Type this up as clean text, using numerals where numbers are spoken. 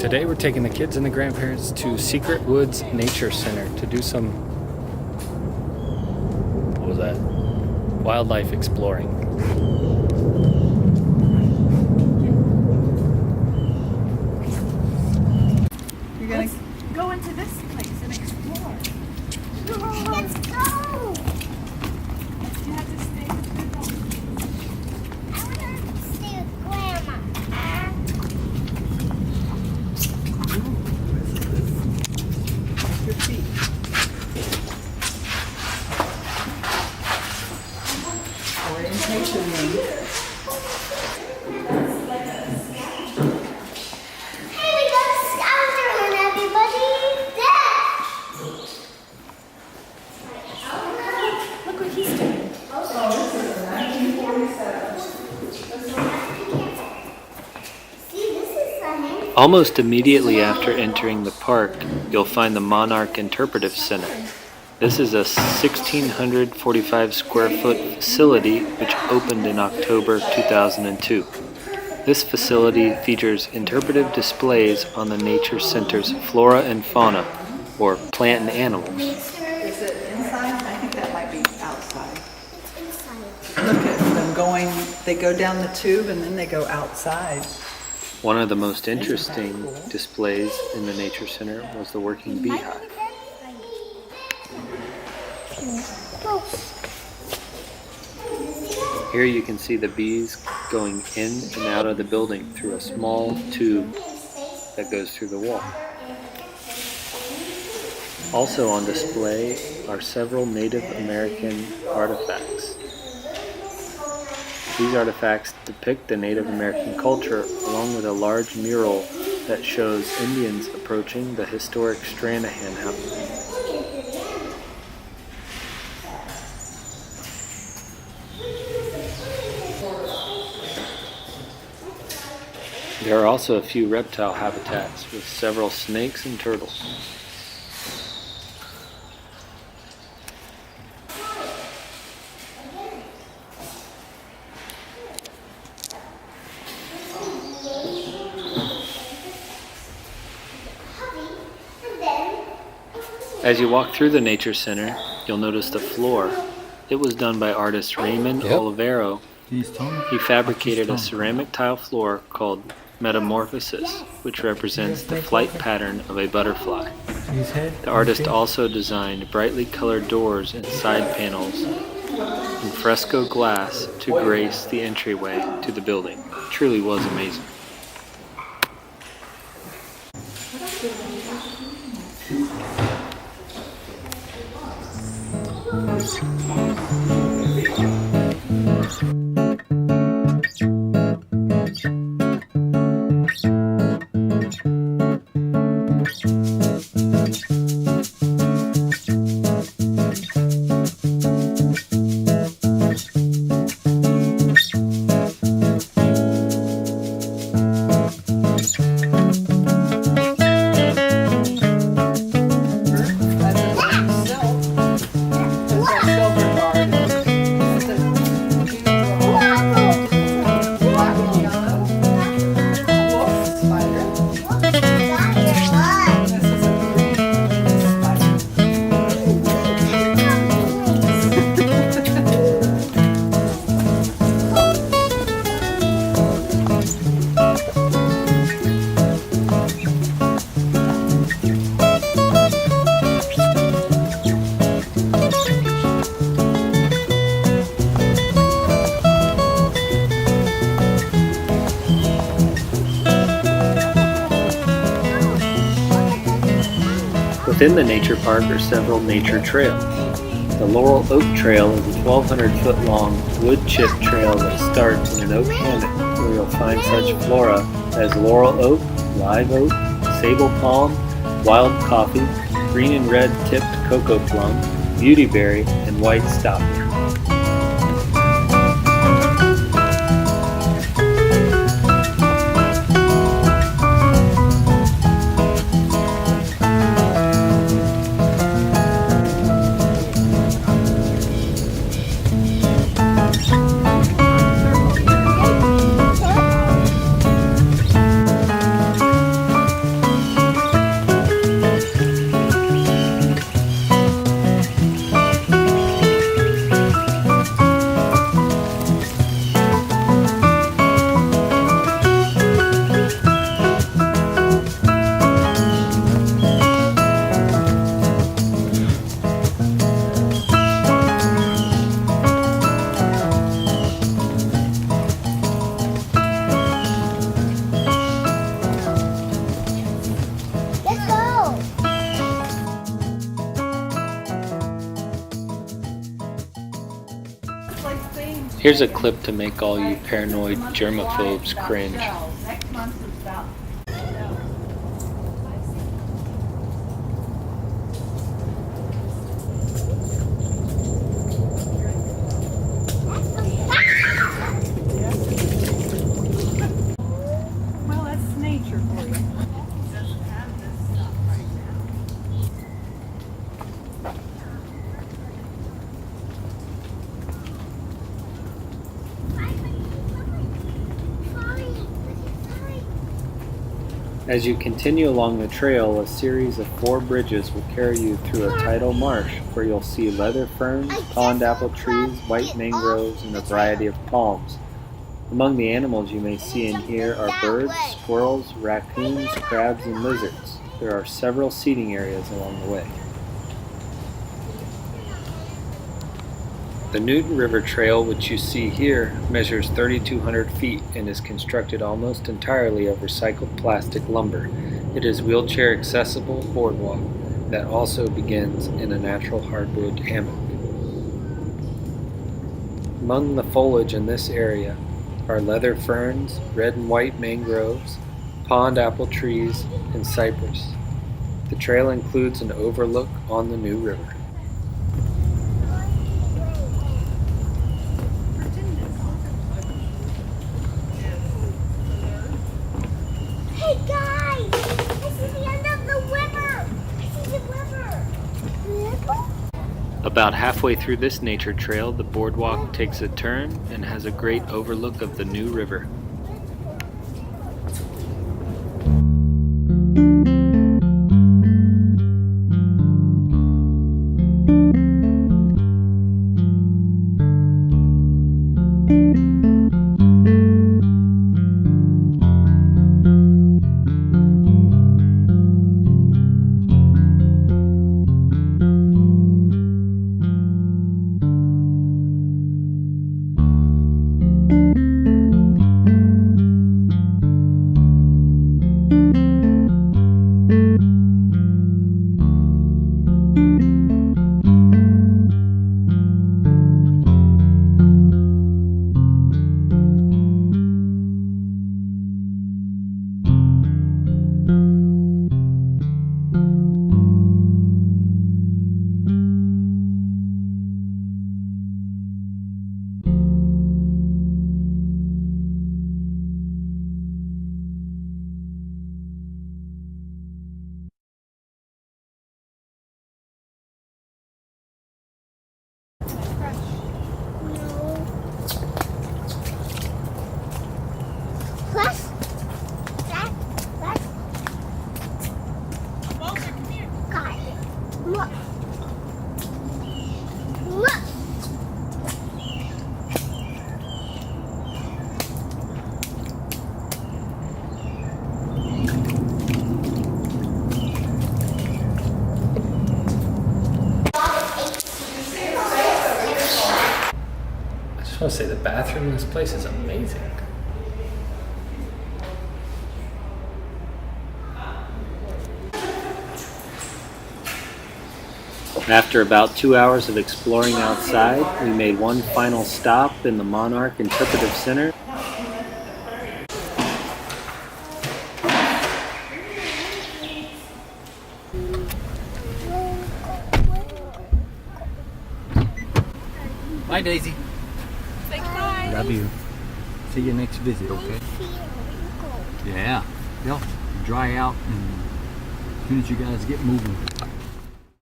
Today we're taking the kids and the grandparents to Secret Woods Nature Center to do some, what was that? Wildlife exploring. You're gonna go into this place and explore. Let's go! You have to stay with Grandma. I want to stay with Grandma. Your feet. Orientation room. Hey, we got a scavenger hunt, everybody! There! Look what he's doing. Oh, this is a 1947. See, this is a hand. Almost immediately after entering the park, you'll find the Monarch Interpretive Center. This is a 1,645 square foot facility which opened in October 2002. This facility features interpretive displays on the Nature Center's flora and fauna, or plant and animals. Is it inside? I think that might be outside. It's inside. Look at them going, they go down the tube and then they go outside. One of the most interesting displays in the Nature Center was the working beehive. Here you can see the bees going in and out of the building through a small tube that goes through the wall. Also on display are several Native American artifacts. These artifacts depict the Native American culture along with a large mural that shows Indians approaching the historic Stranahan House. There are also a few reptile habitats with several snakes and turtles. As you walk through the Nature Center, you'll notice the floor. It was done by artist Raymond Olivero. He fabricated a ceramic tile floor called Metamorphosis, which represents the flight pattern of a butterfly. The artist also designed brightly colored doors and side panels and fresco glass to grace the entryway to the building. It truly was amazing. Within the nature park are several nature trails. The Laurel Oak Trail is a 1,200-foot long wood chip trail that starts in an oak hammock where you'll find such flora as laurel oak, live oak, sable palm, wild coffee, green and red tipped cocoa plum, beautyberry, and white stopper. Here's a clip to make all you paranoid germaphobes cringe. Next month is about. Well, that's nature for you. It doesn't have this stuff right now. As you continue along the trail, a series of 4 bridges will carry you through a tidal marsh where you'll see leather ferns, pond apple trees, white mangroves, and a variety of palms. Among the animals you may see and hear are birds, squirrels, raccoons, crabs, and lizards. There are several seating areas along the way. The Newton River Trail, which you see here, measures 3,200 feet and is constructed almost entirely of recycled plastic lumber. It is wheelchair accessible boardwalk that also begins in a natural hardwood hammock. Among the foliage in this area are leather ferns, red and white mangroves, pond apple trees, and cypress. The trail includes an overlook on the New River. Hey guys! I see the end of the river! I see the river! About halfway through this nature trail, the boardwalk takes a turn and has a great overlook of the New River. I want to say the bathroom in this place is amazing. After about 2 hours of exploring outside, we made one final stop in the Monarch Interpretive Center. Bye, Daisy. Love you. See you next visit, okay? Yeah. They'll dry out and as soon as you guys get moving.